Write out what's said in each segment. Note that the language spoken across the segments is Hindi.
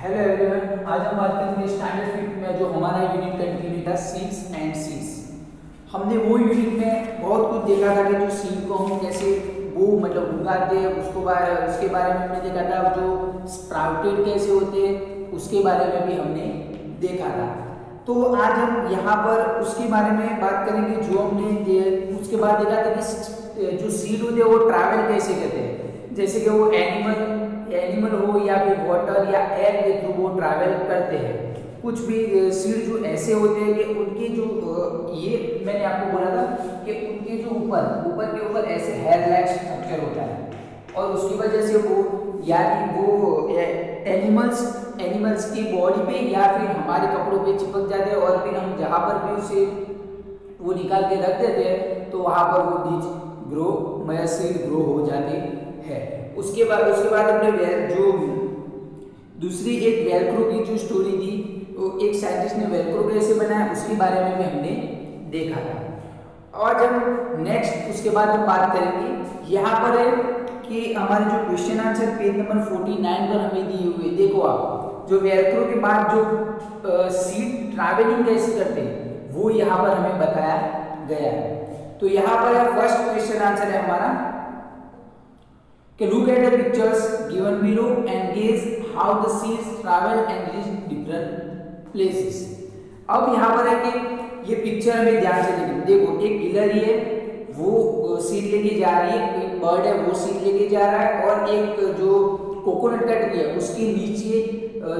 हेलो एवरीवन, आज हम बात करेंगे स्टैंडर्ड फिफ्थ में जो हमारा यूनिट कंटिन्यू था सीड्स एंड सीड्स। हमने वो यूनिट में बहुत कुछ देखा था कि जो सीड को हम कैसे वो मतलब उगाते हैं, उसके बारे में हमने देखा था। जो स्प्राउटेड कैसे होते हैं उसके बारे में भी हमने देखा था। तो आज हम यहाँ पर उसके बारे में बात करेंगे जो हमने उसके बाद देखा था कि जो सीड होते हैं वो ट्रैवल कैसे करते हैं, जैसे कि वो एनिमल हो या फिर वाटर या एयर के थ्रू वो ट्रैवल करते हैं। कुछ भी सीड जो ऐसे होते हैं कि उनके जो ये मैंने आपको बोला था कि उनके जो ऊपर के ऊपर ऐसे हेयर लाइक स्ट्रक्चर होता है और उसकी वजह से वो यानी वो एनिमल्स की बॉडी पे या फिर हमारे कपड़ों पे चिपक जाते हैं और फिर हम जहाँ पर भी उसे वो निकाल के रख देते हैं तो वहाँ पर वो बीज सीड ग्रो हो जाते हैं। उसके बाद हमने जो दूसरी एक वेलक्रो की जो स्टोरी थी, तो एक साइंटिस्ट ने वेलक्रो कैसे बनाया उसके बारे में भी हमने देखा था। और जब नेक्स्ट उसके बाद हम बात करेंगे यहाँ पर है कि हमारे जो क्वेश्चन आंसर पेज नंबर 49 पर हमें दिए हुए, देखो आप जो वेलक्रो के बाद जो सीड ट्रैवलिंग कैसे करते हैं वो यहाँ पर हमें बताया गया है। तो यहाँ पर फर्स्ट क्वेश्चन आंसर है हमारा कि look at the pictures given below and gauge how the seeds travel and reach different places। अब यहाँ पर है कि ये पिक्चर हमें ध्यान से देखो, एक गिलहरी है वो सीड लेके जा रही है, एक बर्ड है वो सीड लेके जा रहा है और एक जो कोकोनट का ट्री है उसके नीचे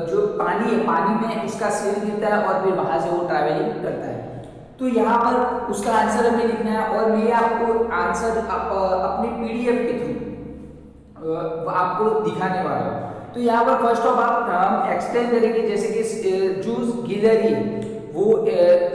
जो पानी है, पानी में उसका सीड गिरता है और फिर वहां से वो ट्रैवलिंग करता है। तो यहाँ पर उसका आंसर हमें लिखना है और मैं आपको आंसर अपने पीडीएफ के थ्रू आपको दिखाने वाला हूँ। तो यहाँ पर फर्स्ट ऑफ हम एक्सप्लेन करेंगे, जैसे कि जो गिलहरी वो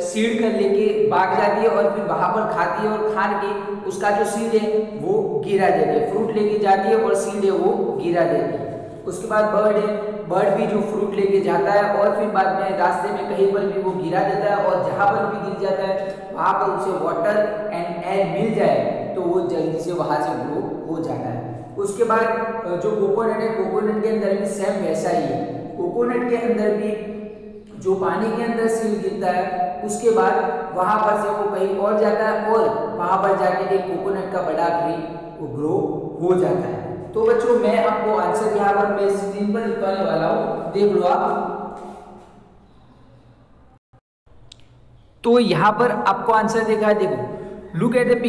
सीड कर लेके भाग जाती है और फिर वहां पर खाती है और खान के उसका जो सीड है वो गिरा देती है, फ्रूट लेके जाती है और सीड है वो गिरा देती है। उसके बाद बर्ड है, बर्ड भी जो फ्रूट लेके जाता है और फिर बाद में रास्ते में कहीं पर भी वो गिरा देता है और जहां पर भी गिर जाता है वहां पर उसे वाटर एंड एयर मिल जाए तो वो जल्दी से वहां से ग्रो हो जाता है। उसके बाद जो कोकोनट है, कोकोनट के अंदर भी सेम वैसा ही है। कोकोनट के अंदर भी जो पानी के अंदर सीड गिरता है उसके बाद वहां पर से वो कहीं और जाता है और वहां पर जाके एक कोकोनट का बड़ा ट्री वो ग्रो हो जाता है। तो बच्चों मैं आपको आंसर यहाँ पर मैं स्क्रीन पर लिखवाने वाला हूँ, देख लो आप। तो यहाँ पर आपको आंसर देखा है, देखो look at the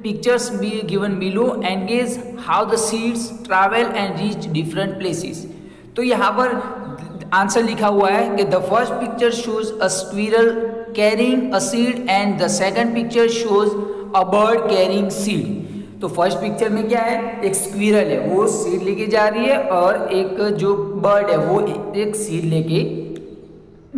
pictures be given below and gauge how the seeds travel and reach different places। तो यहाँ पर आंसर लिखा हुआ है कि the first picture shows a squirrel carrying a seed and the second picture shows a bird carrying seed। तो फर्स्ट पिक्चर में क्या है, एक स्क्विरल है वो सीड लेके जा रही है और एक जो बर्ड है वो एक सीड लेके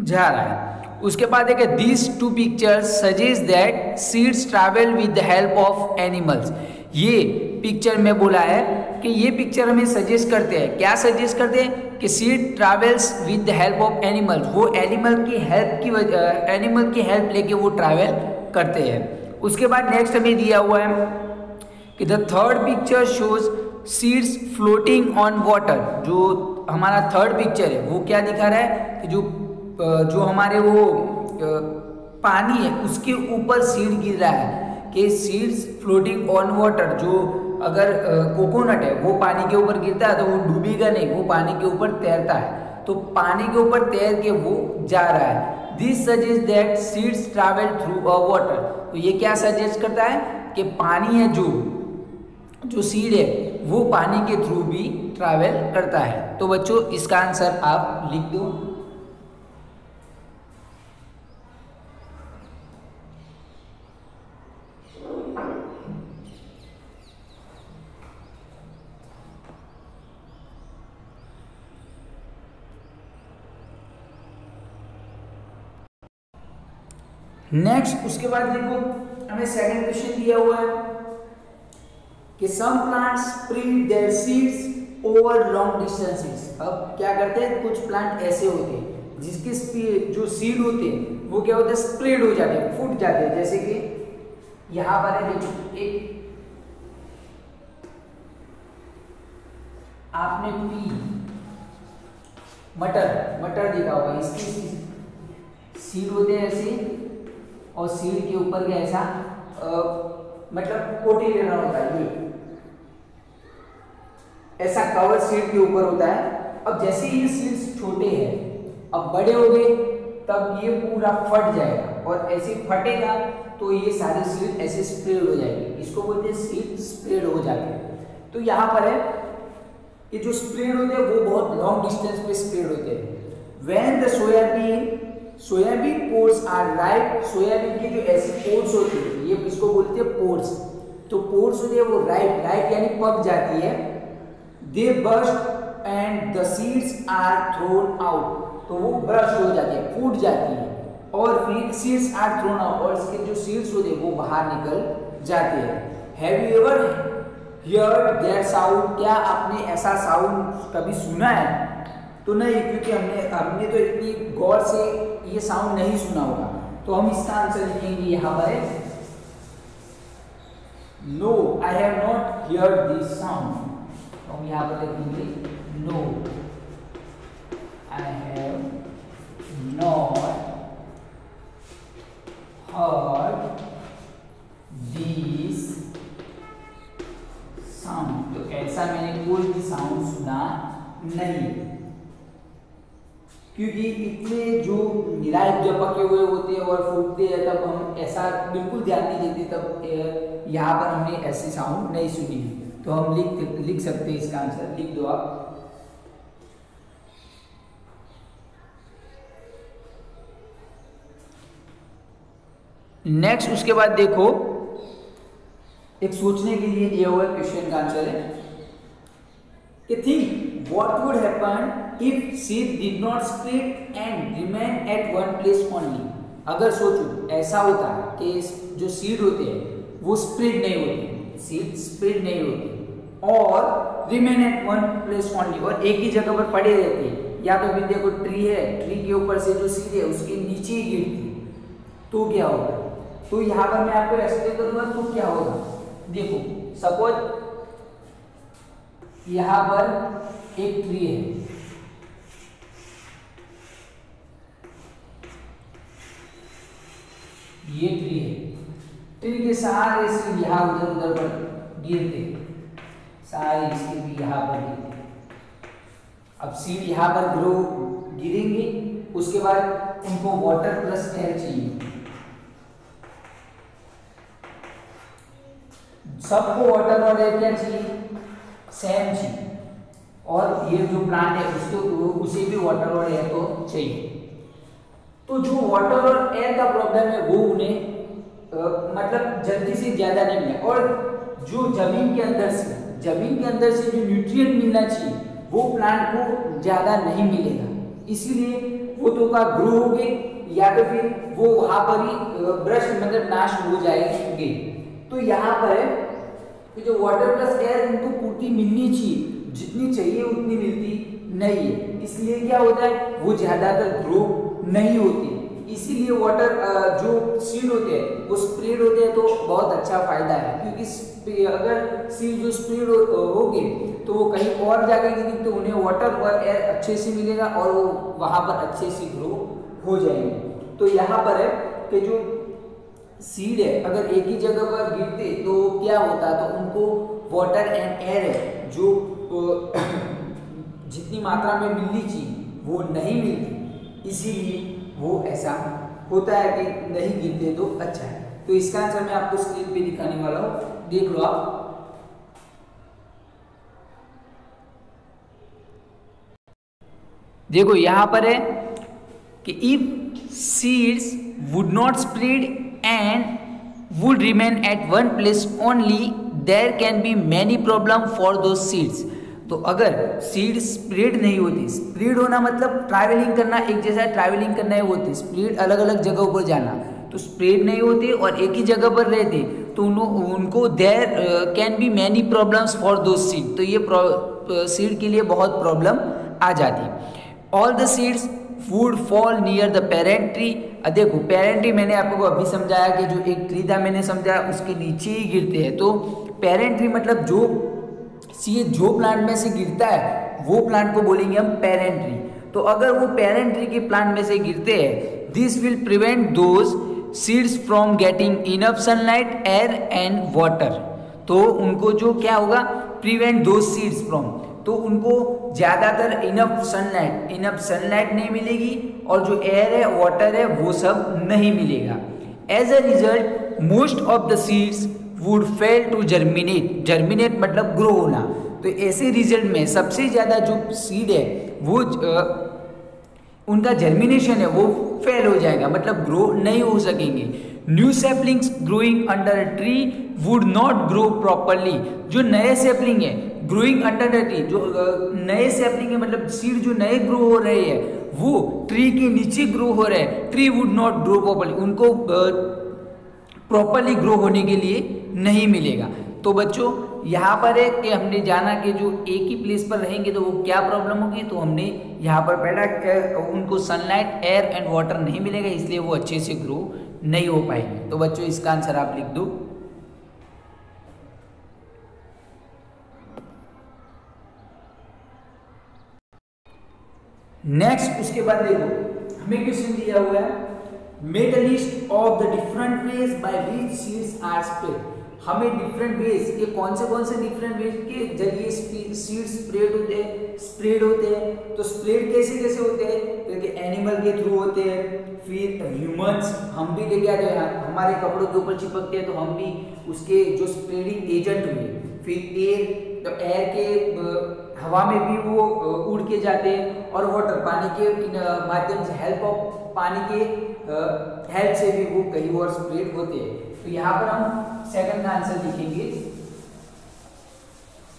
जा रहा है। उसके बाद एक these two pictures suggest that seeds travel with the help of animals। ये पिक्चर में बोला है कि ये पिक्चर हमें सजेस्ट करते हैं, क्या सजेस्ट करते हैं कि seed travels with the help of animals, वो एनिमल की हेल्प लेके वो ट्रैवल करते हैं। उसके बाद नेक्स्ट हमें दिया हुआ है कि the third picture shows seeds floating on water. जो हमारा थर्ड पिक्चर है वो क्या दिखा रहा है कि जो हमारे वो पानी है उसके ऊपर सीड गिर रहा है कि सीड्स फ्लोटिंग ऑन वाटर। जो अगर कोकोनट है वो पानी के ऊपर गिरता है तो वो डूबेगा नहीं, वो पानी के ऊपर तैरता है, तो पानी के ऊपर तैर के वो जा रहा है। This suggest that seeds travel through a water. तो ये क्या सजेस्ट करता है कि पानी है जो सीड है वो पानी के थ्रू भी ट्रैवल करता है। तो बच्चों इसका आंसर आप लिख दो। नेक्स्ट उसके बाद देखो हमें सेकंड क्वेश्चन दिया हुआ है कि some plants spread their seeds over long distances. अब क्या करते हैं, कुछ प्लांट ऐसे होते हैं जिसके जो सीड होते हैं वो क्या होते हैं, स्प्रेड हो जाते हैं, फूट जाते हैं। जैसे कि यहाँ पर है देखो, एक आपने पी मटर, मटर देखा होगा, इसकी सीड होते हैं ऐसे, और सीड के ऊपर क्या ऐसा मतलब कोटी लेना होता है, ये ऐसा कवर सीड के ऊपर होता है। अब जैसे ये सीड्स छोटे हैं, अब बड़े हो गए, तब ये पूरा फट जाएगा, और ऐसे फटेगा तो ये सारे सीड ऐसे स्प्रेड हो जाएंगे, इसको बोलते हैं सीड स्प्रेड हो जाते हैं। तो यहाँ पर है कि जो स्प्रेड होते हैं वो बहुत लॉन्ग डिस्टेंस पे स्प्रेड होते हैं। When the soybean pores are ripe, soybean के जो ऐसे पोर्स होते हैं, ये इसको बोलते हैं पोर्स, तो पोर्स होते हैं वो राइप यानी पक जाती है, they burst and the seeds are thrown out, तो वो बर्स्ट हो जाती है, फूट जाती है, और फिर सीड्स आर थ्रोन आउट, और इसके जो सीड्स होते हैं वो बाहर निकल जाते हैं। Have you ever heard that sound, क्या आपने ऐसा साउंड कभी सुना है? तो नहीं, क्योंकि हमने तो इतनी गौर से ये साउंड नहीं सुना होगा। तो हम इसका आंसर लिखेंगे यहाँ पर, no I have not heard this sound, तो हम यहाँ पर लिखेंगे no I have not heard this sound, तो ऐसा मैंने कोई भी साउंड सुना नहीं, क्योंकि इतने जो निरायक जब पके हुए होते हैं और फूटते हैं तब हम ऐसा बिल्कुल ध्यान नहीं देते, तब यहाँ पर हमने ऐसी साउंड नहीं सुनी। तो हम लिख सकते हैं इसका आंसर, लिख दो आप। नेक्स्ट उसके बाद देखो, एक सोचने के लिए दिया हुआ क्वेश्चन का आंसर है कि think what would happen if seed did not spread and remain at one place only. अगर सोचो ऐसा होता है कि जो सीड होते हैं वो स्प्रेड नहीं होते, सीड स्प्रेड नहीं होती और remain at one place only, और एक ही जगह पर पड़े रहते हैं, या तो फिर देखो ट्री है, ट्री के ऊपर से जो सीड है उसके नीचे ही गिरती, तो क्या होगा? तो यहाँ पर मैं आपको एक्सप्लेन करूंगा तो क्या होगा। देखो सपोज यहाँ पर एक ट्री है, ये ट्री है, ट्री के सारे सीड यहाँ उधर उधर पर गिरते, सारे इसके भी यहाँ पर गिरते। अब सीड यहाँ पर ग्रो गिरेंगे, उसके बाद उनको वाटर प्लस एयर चाहिए, सबको वाटर और एयर क्या चाहिए? सेम चाहिए, और ये जो प्लांट है उसको उसे भी वाटर और एयर तो चाहिए। तो जो वाटर और एयर का प्रॉब्लम है वो उन्हें मतलब जल्दी से ज़्यादा नहीं मिला, और जो जमीन के अंदर से जो न्यूट्रिएंट मिलना चाहिए वो प्लांट को ज़्यादा नहीं मिलेगा, इसीलिए वो तो का ग्रो हो गए, या तो फिर वो वहाँ पर ही ब्रश मतलब नाश हो जाएंगे। तो यहाँ पर है कि जो वाटर प्लस एयर उनको पूर्ति मिलनी चाहिए, जितनी चाहिए उतनी मिलती नहीं है, इसलिए क्या होता है वो ज़्यादातर ग्रो नहीं होती, इसीलिए वाटर जो सीड होते हैं वो स्प्रेड होते हैं, तो बहुत अच्छा फायदा है, क्योंकि अगर सीड जो स्प्रेड होगी तो वो कहीं और जाके गिरेंगे तो उन्हें वाटर और एयर अच्छे से मिलेगा और वो वहाँ पर अच्छे से ग्रो हो जाएंगे। तो यहाँ पर है कि जो सीड है अगर एक ही जगह पर गिरते तो क्या होता, तो उनको वाटर एंड एयर है जो जितनी मात्रा में मिलनी चाहिए वो नहीं मिलती, इसीलिए वो ऐसा होता है कि नहीं गिरते तो अच्छा है। तो इसका आंसर मैं आपको स्क्रीन पे दिखाने वाला हूँ, देख लो आप। देखो यहाँ पर है कि if seeds would not spread and would remain at one place only, there can be many problem for those seeds। तो अगर सीड स्प्रेड नहीं होती, स्प्रेड होना मतलब ट्रैवलिंग करना, एक जैसा ट्रैवलिंग करना है होती, स्प्रेड अलग अलग जगहों पर जाना, तो स्प्रेड नहीं होती और एक ही जगह पर रहते तो उनको there can be many problems for the seed, तो ये सीड के लिए बहुत प्रॉब्लम आ जाती। All the seeds would fall near the parent tree. देखो पेरेंट ट्री मैंने आपको अभी समझाया कि जो एक ट्री था मैंने समझाया उसके नीचे ही गिरते हैं, तो पेरेंट ट्री मतलब जो प्लांट में से गिरता है वो प्लांट को बोलेंगे हम पेरेंट ट्री। तो अगर वो पेरेंट ट्री के प्लांट में से गिरते हैं, this will prevent those seeds from getting enough sunlight, air and water. तो उनको जो क्या होगा, प्रिवेंट दोज सीड्स फ्रॉम, तो उनको ज़्यादातर इनफ सनलाइट नहीं मिलेगी और जो एयर है, वाटर है, वो सब नहीं मिलेगा। As a result most of the seeds would fail to germinate मतलब ग्रो होना। तो ऐसे रिजल्ट में सबसे ज़्यादा जो सीड है वो उनका जर्मिनेशन है वो फेल हो जाएगा, मतलब ग्रो नहीं हो सकेंगे। New saplings growing under a tree would not grow properly. जो नए सैपलिंग है ग्रोइंग अंडर द ट्री, जो नए सैपलिंग है मतलब सीड जो नए ग्रो हो रहे हैं वो ट्री के नीचे ग्रो हो रहे हैं, tree would not grow properly, उनको प्रॉपरली ग्रो होने के लिए नहीं मिलेगा। तो बच्चों यहाँ पर है कि हमने जाना कि जो एक ही प्लेस पर रहेंगे तो वो क्या प्रॉब्लम होगी, तो हमने यहाँ पर पढ़ा उनको सनलाइट, एयर एंड वाटर नहीं मिलेगा, इसलिए वो अच्छे से ग्रो नहीं हो पाएंगे। तो बच्चों इसका आंसर आप लिख दो। नेक्स्ट उसके बाद देखो हमें क्वेश्चन दिया हुआ है, make a list of the different ways by which seeds are spread. हमें डिफरेंट वेज, ये कौन से डिफरेंट वेज के जरिए सीड्स स्प्रेड होते हैं। तो स्प्रेड कैसे होते हैं, क्योंकि एनिमल के थ्रू होते हैं, फिर ह्यूमंस, हम भी लेके आते हैं, हमारे कपड़ों के ऊपर चिपकते हैं तो हम भी उसके जो स्प्रेडिंग एजेंट हुए, फिर एयर, तो एयर के हवा में भी वो उड़ के जाते हैं, और वाटर पानी के माध्यम से, हेल्प ऑफ पानी के हेल्प से भी वो कहीं और स्प्रेड होते हैं। तो यहाँ पर हम सेकंड का आंसर लिखेंगे,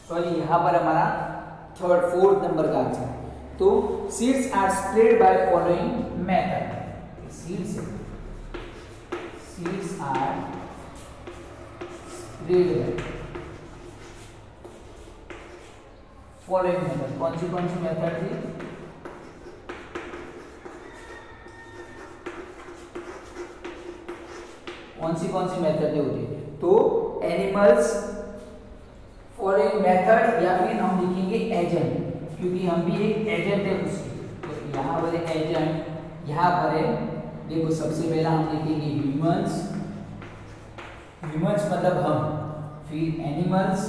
सॉरी यहाँ पर हमारा फोर्थ नंबर का आंसर। तो seeds are spread by following method. Seeds are spread following method. कौन सी मेथड थी, कौन सी मेथड होती है। तो एनिमल्स फॉलोइंग मेथड, या फिर हम लिखेंगे एजेंट, क्योंकि हम भी एक एजेंट है उसकी। तो यहाँ पर एजेंट, यहाँ पर है देखो, सबसे पहला हम लिखेंगे ह्यूमंस मतलब हम, फिर animals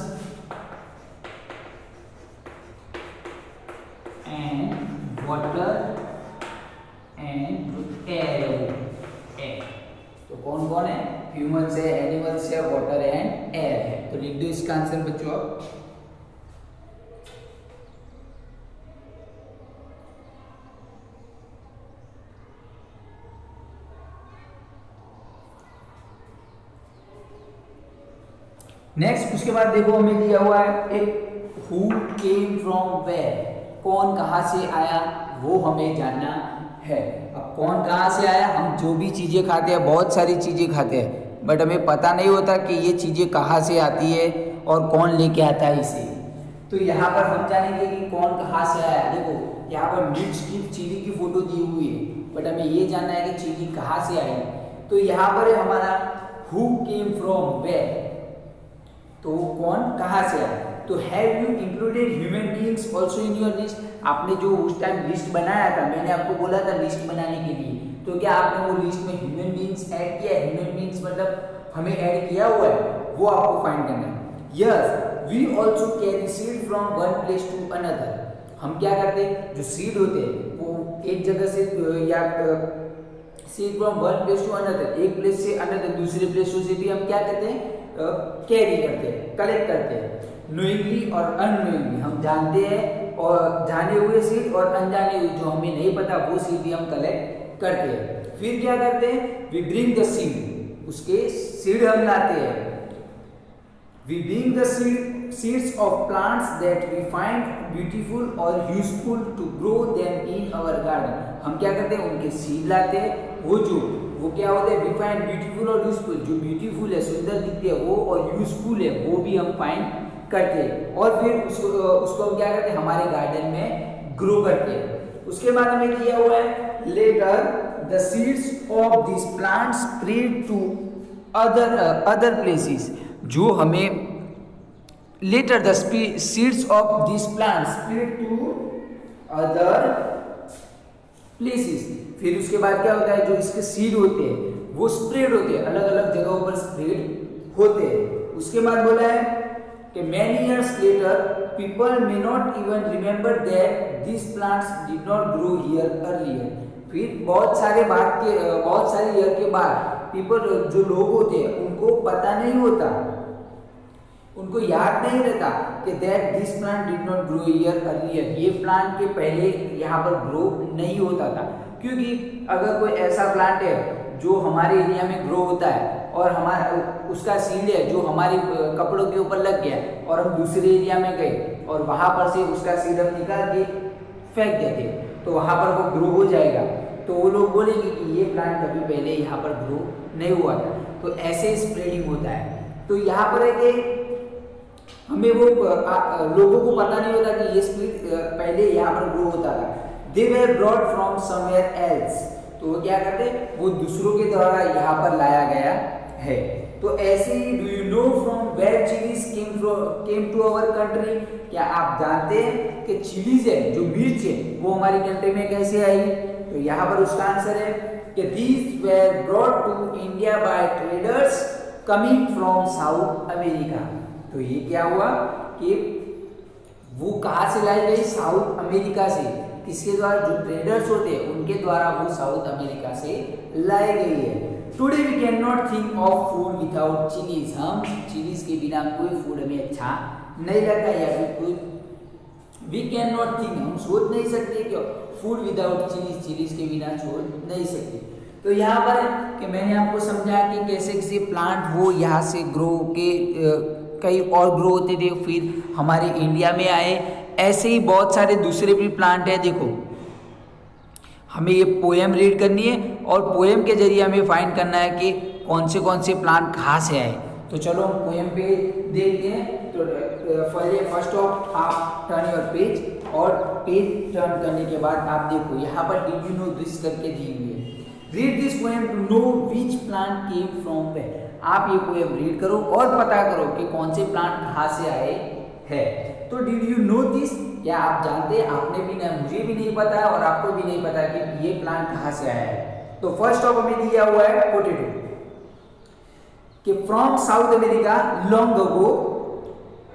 and water and air. तो कौन है, ह्यूमंस है, एनिमल्स है, वाटर एंड एयर है। तो लिख दो इसका आंसर बच्चों आप। नेक्स्ट उसके बाद देखो हमें दिया हुआ है एक हु केम फ्रॉम वेयर, कौन कहाँ से आया वो हमें जानना है। अब कौन कहाँ से आया, हम जो भी चीज़ें खाते हैं, बहुत सारी चीज़ें खाते हैं, बट हमें पता नहीं होता कि ये चीज़ें कहाँ से आती है और कौन लेके आता है इसे। तो यहाँ पर हम जानेंगे कि कौन कहाँ से आया। देखो यहाँ पर मिर्च की चिली की फोटो दी हुई है, बट हमें ये जानना है कि चिली कहाँ से आई। तो यहाँ पर है हमारा हु केम फ्रॉम वेयर, तो कौन कहाँ से आया। तो have you included human beings also in your list. आपने जो उस टाइम लिस्ट बनाया था, मैंने आपको बोला था लिस्ट बनाने के लिए, तो क्या आपने वो लिस्ट में ह्यूमन बीइंग्स ऐड किया है। ह्यूमन बीइंग्स मतलब हमें ऐड किया हुआ है, वो आपको फाइंड करना है। Yes we also carry seed from one place to another. हम क्या करते हैं, जो सीड होते हैं वो एक जगह से, या seed from one place to another, एक प्लेस से अनदर दूसरे प्लेस से भी हम क्या करते हैं, कैरी करते हैं, कलेक्ट करते हैं। नोइंगली और अननोइंगली, हम जानते हैं और जाने हुए सीड और अनजाने हुए जो हमें नहीं पता वो सीड भी हम कलेक्ट करते हैं। फिर क्या करते हैं, वी ब्रिंग द सीड, उसके सीड हम लाते हैं। We bring the seeds of plants that we find beautiful और useful to grow them in our garden. हम क्या करते हैं, उनके सीड लाते हैं, वो क्या होता है, वी फाइंड ब्यूटीफुल और यूजफुल, जो ब्यूटीफुल है, सुंदर दिखते हैं वो, और यूजफुल है वो भी हम फाइंड करते हैं, और फिर उसको हम क्या करते हैं, हमारे गार्डन में ग्रो करते हैं। उसके बाद हमें दिया हुआ है later the seeds of this plant spread to other places. जो हमें later the seeds of this plant spread to other places. फिर उसके बाद क्या होता है, जो इसके सीड होते हैं वो स्प्रेड होते हैं, अलग अलग जगहों पर स्प्रेड होते हैं। उसके बाद बोला है कि many years later people may not even remember that these plants did not grow here earlier। फिर बहुत सारे ईयर के बाद पीपल, जो लोग होते हैं, उनको पता नहीं होता, उनको याद नहीं रहता कि that this plant did not grow here earlier, ये प्लांट के पहले यहाँ पर ग्रो नहीं होता था। क्योंकि अगर कोई ऐसा प्लांट है जो हमारे एरिया में ग्रो होता है और हमारा उसका सीड है जो हमारे कपड़ों के ऊपर लग गया और हम दूसरे एरिया में गए और वहाँ पर से उसका सीड हम निकाल के फेंक देते, तो वहाँ पर वो ग्रो हो जाएगा, तो वो लोग बोलेंगे कि ये प्लांट कभी पहले यहाँ पर ग्रो नहीं हुआ था। तो ऐसे स्प्रेडिंग होता है। तो यहाँ पर है कि हमें वो लोगों को पता नहीं होता कि ये सीड पहले यहाँ पर ग्रो होता था। They were brought from somewhere else, तो वो क्या करते, वो दूसरों के द्वारा यहाँ पर लाया गया है। तो ऐसे ही do you know from where chillies came to our country, क्या आप जानते हैं कि चिलीज है, जो मिर्च है, वो हमारी कंट्री में कैसे आई? तो यहाँ पर उसका आंसर है कि these were brought to India by traders coming from South America. तो ये क्या हुआ कि वो कहाँ से लाई गई? साउथ अमेरिका से। किसके द्वारा? जो ट्रेडर्स होते हैं उनके द्वारा वो साउथ अमेरिका से लाई गई है। Today we can not think of food without chillies, हम चिलीज के बिना कोई फूड हमें अच्छा नहीं लगता, या फिर कोई वी कैन नॉट थिंक, हम सोच नहीं सकते कि फूड विदाउट चिलीज, चिलीज के बिना सोच नहीं सकते। तो यहाँ पर कि मैंने आपको समझाया कि कैसे कैसे प्लांट वो यहाँ से ग्रो के कई और ग्रो होते थे, फिर हमारे इंडिया में आए। ऐसे ही बहुत सारे दूसरे भी प्लांट हैं। देखो, हमें ये पोएम रीड करनी है और पोएम के जरिए हमें फाइंड करना है कि कौन से प्लांट कहाँ से आए। तो चलो हम पोएम पे देखते हैं। तो फर्स्ट ऑफ आप टर्न योर पेज, और पेज टर्न करने के बाद आप देखो यहाँ पर डिड यू नो दिस करके दी हुई है। Read this poem to know which plant came from where. आप ये पोएम रीड करो और पता करो कि कौन से प्लांट कहाँ से आए हैं। तो डिड यू नो दिस, क्या आप जानते हैं? आपने भी ना, मुझे भी नहीं पता और आपको भी नहीं पता कि ये प्लांट कहाँ से आया है। तो फर्स्ट ऑफ हमें दिया हुआ है पोटैटो, कि from South America long ago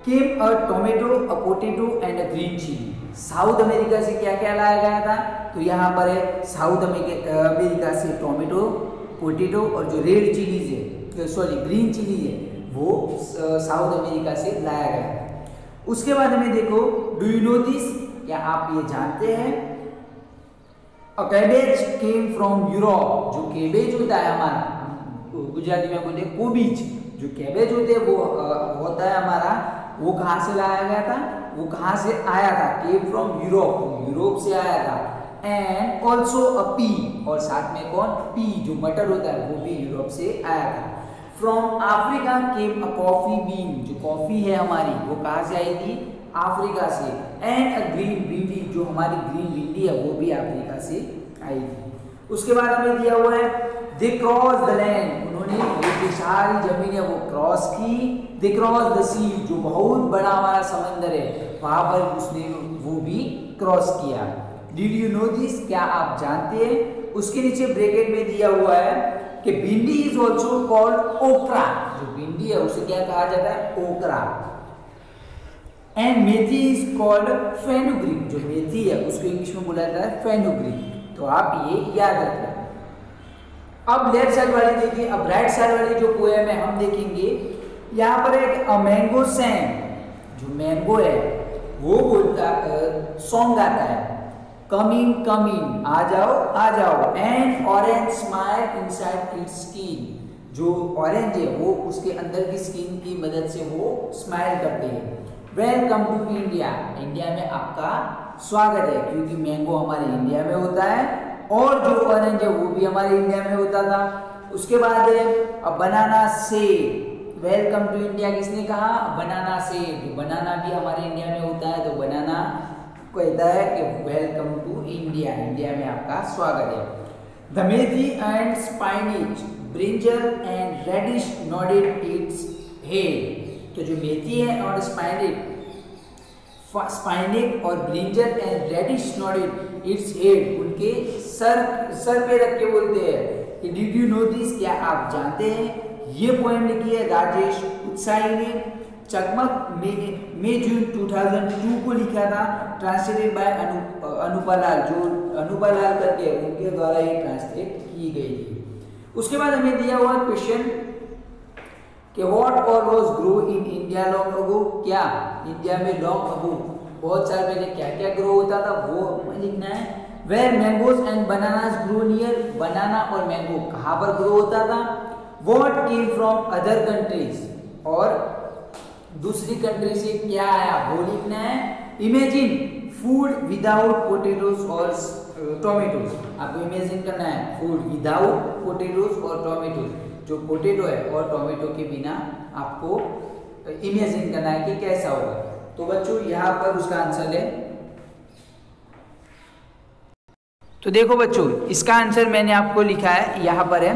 came a tomato, a potato and a green chilli. South America से क्या क्या लाया गया था? तो यहाँ पर है साउथ अमेरिका से टोमेटो, पोटैटो और जो रेड चिलीज है, सॉरी ग्रीन चिली है, वो साउथ अमेरिका से लाया गया है। उसके बाद में देखो, डू यू नो दिस, क्या आप ये जानते हैं? अ कैबेज केम फ्रॉम यूरोप, जो कैबेज होता है हमारा, गुजराती में बोलते हैं कोबीज, जो कैबेज होते हैं वो होता है हमारा, वो कहाँ से लाया गया था? वो कहाँ से आया था? केम फ्रॉम यूरोप, यूरोप से आया था। एंड ऑल्सो अ पी, और साथ में कौन? पी, जो मटर होता है, वो भी यूरोप से आया था। From Africa came a coffee bean, जो कॉफी है हमारी, वो कहाँ से आई थी? अफ्रीका से। एंड अ ग्रीन भिंडी, जो हमारी ग्रीन भिंडी है, वो भी अफ्रीका से आई थी। उसके बाद हमें दिया हुआ है दे क्रॉस द लैंड, उन्होंने जो सारी जमीन है वो क्रॉस की। दे क्रॉस द सी, जो बहुत बड़ा हमारा समंदर है, वहां पर उसने वो भी क्रॉस किया। डिड यू नो दिस, क्या आप जानते हैं? उसके नीचे ब्रैकेट में दिया हुआ है कि भिंडी इज ऑल्सो कॉल्ड ओकरा, जो भिंडी है उसे क्या कहा जाता है? ओकरा। And methi is called fenugreek, जो मेथी है उसको इंग्लिश में बोला जाता है फेनुग्रीक। तो आप ये याद रखना। अब लेफ्ट साइड वाली देखिए, अब राइट साइड वाली जो पोएम है हम देखेंगे। यहाँ पर एक मैंगो सैंग, जो मैंगो है वो बोलता सॉन्ग गाता है, कमिंग कमिंग, आ जाओ आ जाओ। And orange smile inside it's skin, जो ऑरेंज है वो उसके अंदर की स्किन की मदद से वो स्माइल करते हैं। वेलकम टू इंडिया, इंडिया में आपका स्वागत है, क्योंकि मैंगो हमारे इंडिया में होता है और जो ऑरेंज है वो भी हमारे इंडिया में होता था। उसके बाद बनाना सेब, वेलकम टू इंडिया किसने कहा? बनाना सेब, बनाना भी हमारे इंडिया में होता है, तो बनाना कहता है कि वेलकम टू इंडिया, इंडिया में आपका स्वागत है। The methi and spinach, brinjal and radish nodded its head, तो जो मेथी है और स्पाइनिच स्पाइनेक और brinjal and radish nodded its head, उनके सर पे रख के बोलते हैं। डिड यू नो दिस, क्या आप जानते हैं? ये पॉइंट लिखी है राजेश उत्साही ने। चकमक मई जून 2002 को लिखा था, ट्रांसलेटेड बाय अनुपालाल, जो अनुपालाल करके उनके द्वारा ये ट्रांसलेट की गई थी। उसके बाद हमें दिया हुआ क्वेश्चन कि what all was grow in India long ago, क्या इंडिया में लॉन्ग अगो बहुत साल पहले क्या क्या ग्रो होता था वो हमें लिखना है। Where mangoes and bananas grow near, banana और मैंगो कहाँ पर ग्रो होता था। What came from other countries, और दूसरी कंट्री से क्या आया वो लिखना है। इमेजिन फूड विदाउट पोटैटोज और टोमेटोज, आपको इमेजिन करना है फूड विदाउट पोटैटोज और टोमेटोज, जो पोटैटो है और टोमेटो के बिना आपको इमेजिन करना है कि कैसा होगा। तो बच्चों यहाँ पर उसका आंसर है, तो देखो बच्चों इसका आंसर मैंने आपको लिखा है यहाँ पर है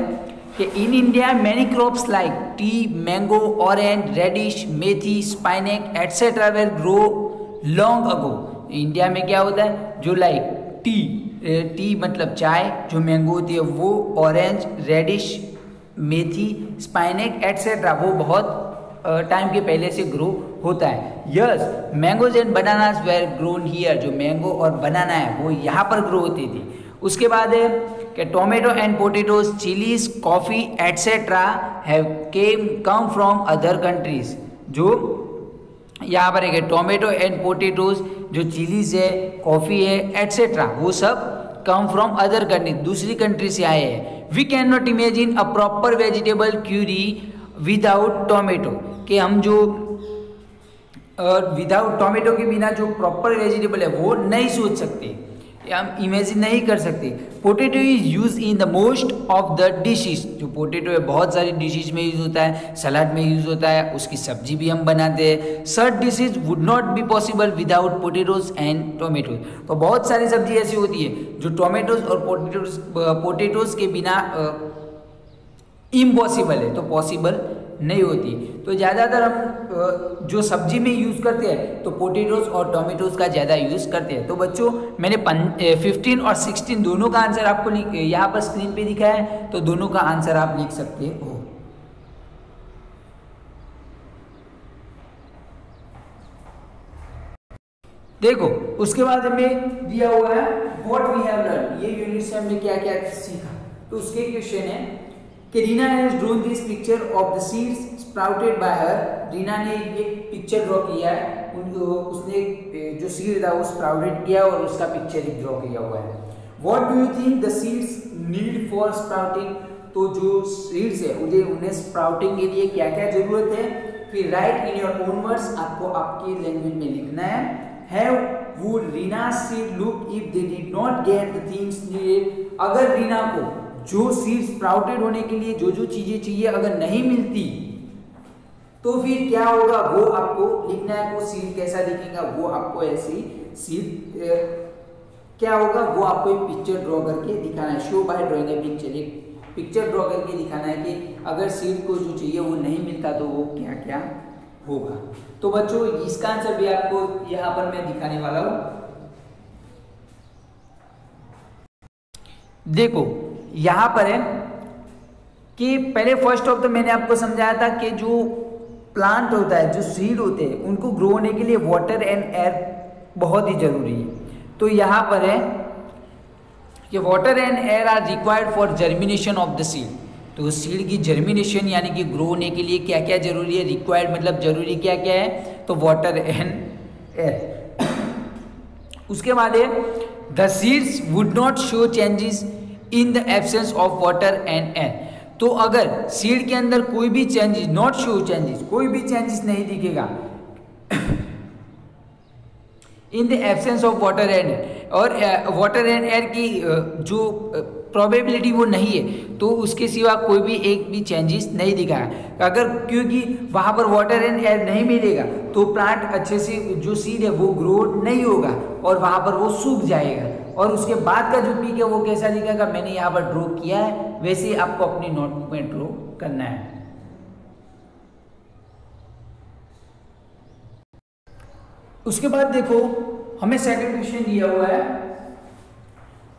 कि in India many crops like tea, mango, orange, radish, methi, spinach etcetera were grow long ago. India में क्या होता है, जो लाइक टी मतलब चाय, जो मैंगो होती है वो, orange, radish, methi, spinach etcetera वो बहुत टाइम के पहले से ग्रो होता है। Yes mangoes and bananas were grown here, जो मैंगो और बनाना है वो यहाँ पर ग्रो होती थी। उसके बाद है कि tomato and potatoes, chillies, coffee etcetera have come from other countries, जो यहाँ पर है कि टोमेटो एंड पोटैटोज, जो चिलीज है, कॉफ़ी है एटसेट्रा वो सब कम फ्रॉम अदर कंट्री, दूसरी कंट्री से आए हैं। We can not imagine a proper vegetable curry without tomato, कि हम जो विदाउट टोमेटो के बिना जो प्रॉपर वेजिटेबल है वो नहीं सोच सकते, हम इमेजिन नहीं कर सकते। Potato is use in the most of the dishes, जो पोटैटो है बहुत सारी डिशेज में यूज होता है, सलाद में यूज होता है, उसकी सब्जी भी हम बनाते हैं। Such dishes would not be possible without potatoes and tomatoes, तो बहुत सारी सब्जी ऐसी होती है जो टोमेटोज और पोटैटोज के बिना इम्पॉसिबल है, तो पॉसिबल नहीं होती। तो ज़्यादातर हम जो सब्जी में यूज़ करते हैं तो पोटैटोज और टोमेटोज का ज़्यादा यूज़ करते हैं। तो बच्चों मैंने 15 और 16 दोनों का आंसर आपको यहाँ पर स्क्रीन पे दिखा है, तो दोनों का आंसर आप लिख सकते हो। देखो उसके बाद हमें दिया हुआ है व्हाट वी हैव लर्न, ये यूनिट से हमने क्या क्या सीखा। तो उसके क्वेश्चन है कि Reena has drawn this picture of the seeds sprouted bye हर, रीना ने एक पिक्चर ड्रॉ किया है, उसने जो सीड था वो स्प्राउटेड किया और उसका पिक्चर ड्रॉ किया हुआ है। What do you think the seeds need for sprouting, तो जो सीड्स है उन्हें स्प्राउटिंग के लिए क्या क्या जरूरत है। फिर right in your own words, आपको आपकी लैंग्वेज में लिखना है। Have would Reena seed look if they did not get the things needed, अगर रीना को जो सीड स्प्राउटेड होने के लिए जो जो चीजें चाहिए अगर नहीं मिलती तो फिर क्या होगा वो आपको लिखना है। वो सीड कैसा दिखेगा वो आपको ऐसी सीड क्या होगा वो आपको एक पिक्चर ड्रॉ करके दिखाना है। Show by drawing a picture, एक पिक्चर ड्रॉ करके दिखाना है कि अगर सीड को जो चाहिए वो नहीं मिलता तो वो क्या क्या होगा। तो बच्चों इसका आंसर भी आपको यहाँ पर मैं दिखाने वाला हूँ। देखो यहाँ पर है कि पहले फर्स्ट ऑफ तो मैंने आपको समझाया था कि जो प्लांट होता है, जो सीड होते हैं, उनको ग्रो होने के लिए वाटर एंड एयर बहुत ही जरूरी है। तो यहाँ पर है कि water and air are required for germination of the seed, तो सीड की जर्मिनेशन यानी कि ग्रो होने के लिए क्या क्या जरूरी है, रिक्वायर्ड मतलब जरूरी क्या क्या है, तो वाटर एंड एयर। उसके बाद है the seeds would not show changes in the absence of water and air, तो अगर सीड के अंदर कोई भी चेंजेस, नॉट शो चेंजेस, कोई भी चेंजेस नहीं दिखेगा in the absence of water and air, और वाटर एंड एयर की जो प्रोबेबिलिटी वो नहीं है तो उसके सिवा कोई भी एक भी चेंजेस नहीं दिखा है। अगर क्योंकि वहाँ पर वाटर एंड एयर नहीं मिलेगा तो प्लांट अच्छे से जो सीड है वो ग्रो नहीं होगा और वहाँ पर वो सूख जाएगा। और उसके बाद का जो पीक है वो कैसा दिखेगा, मैंने यहाँ पर ड्रॉ किया है, वैसे ही आपको अपनी नोटबुक में ड्रॉ करना है। उसके बाद देखो हमें सेकंड क्वेश्चन दिया हुआ है,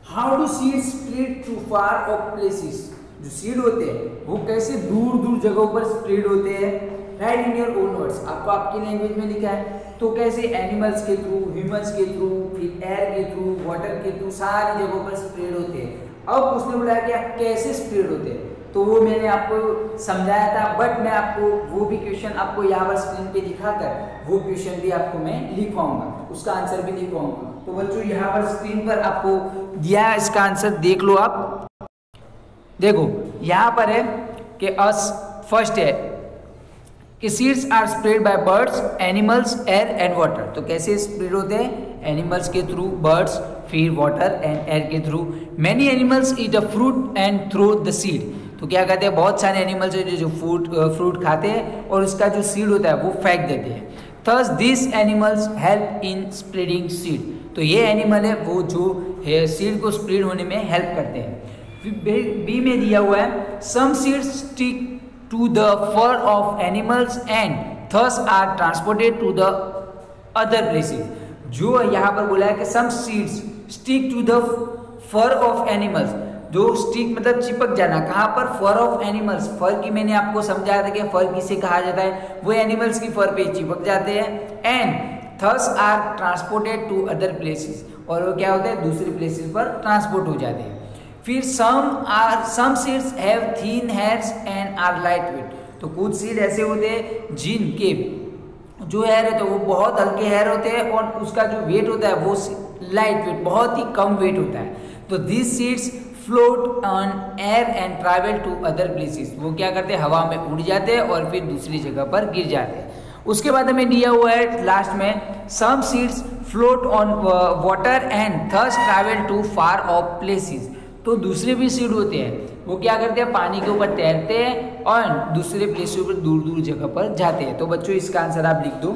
how do seeds spread to far off places. जो सीड होते हैं वो कैसे दूर दूर जगहों पर स्प्रेड होते हैं। Right in your own words, आपको आपकी लैंग्वेज में लिखा है। तो कैसे, एनिमल्स के थ्रू, ह्यूमंस के थ्रू, फिर एयर के थ्रू, वाटर के थ्रू, सारी जगहों पर स्प्रेड होते हैं। अब उसने बोला कि कैसे स्प्रेड होते हैं, तो वो मैंने आपको समझाया था, बट मैं आपको वो भी क्वेश्चन आपको यहाँ पर स्क्रीन पे दिखाकर वो क्वेश्चन भी आपको मैं लिखवाऊंगा, उसका आंसर भी लिखवाऊंगा। तो बच्चों यहाँ पर स्क्रीन पर आपको दिया है, इसका आंसर देख लो आप। देखो यहाँ पर है कि फर्स्ट है कि seeds are spread by birds, animals, air and water. तो कैसे स्प्रेड होते हैं, एनिमल्स के थ्रू, बर्ड्स, फिर वाटर एंड एयर के थ्रू। Many animals eat a fruit and throw the seed. तो क्या कहते हैं, बहुत सारे एनिमल्स है जो फ्रूट खाते हैं और उसका जो सीड होता है वो फेंक देते हैं। Thus this animals help in spreading seed. तो ये एनिमल है वो जो है सीड को स्प्रेड होने में हेल्प करते हैं। बी में दिया हुआ है, some seeds stick to the fur of animals and thus are transported to the other places। जो यहाँ पर बोला है कि some seeds stick to the fur of animals। जो stick मतलब चिपक जाना, कहाँ पर, fur of animals। fur की मैंने आपको समझाया था कि fur किसे कहा जाता है, वो animals की fur पे चिपक जाते हैं। and thus are transported to other places, और वो क्या होता है, दूसरे places पर ट्रांसपोर्ट हो जाते हैं। फिर some seeds have thin hairs and are lightweight। तो कुछ सीड ऐसे होते हैं जिनके जो हेयर होते हैं वो बहुत हल्के हेयर होते हैं और उसका जो वेट होता है वो लाइट वेट, बहुत ही कम वेट होता है। तो these seeds float on air and travel to other places। वो क्या करते हैं, हवा में उड़ जाते हैं और फिर दूसरी जगह पर गिर जाते हैं। उसके बाद हमें दिया हुआ है लास्ट में, some seeds float on water and thus travel to far off places। तो दूसरे भी सीड होते हैं वो क्या करते हैं, पानी के ऊपर तैरते हैं और दूसरे प्लेसों पर दूर दूर जगह पर जाते हैं। तो बच्चों इसका आंसर आप लिख दो।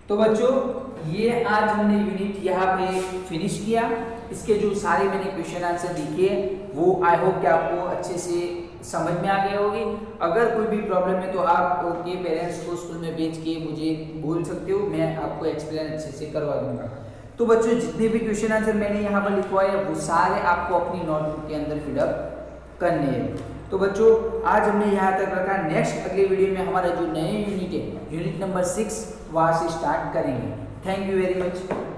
तो बच्चों ये आज हमने यूनिट यहाँ पे फिनिश किया। इसके जो सारे मैंने क्वेश्चन आंसर लिखे वो आई होप कि आपको अच्छे से समझ में आ गए होगी। अगर कोई भी प्रॉब्लम है तो आप अपने पेरेंट्स को स्कूल में भेज के मुझे बोल सकते हो, मैं आपको एक्सप्लेन अच्छे से करवा दूंगा। तो बच्चों जितने भी क्वेश्चन आंसर मैंने यहाँ पर लिखवाए वो सारे आपको अपनी नोटबुक के अंदर फिलअप करने हैं। तो बच्चों आज हमने यहाँ तक रखा, नेक्स्ट अगले वीडियो में हमारा जो नए यूनिट है, यूनिट नंबर 6, वहाँ से स्टार्ट करेंगे। Thank you very much.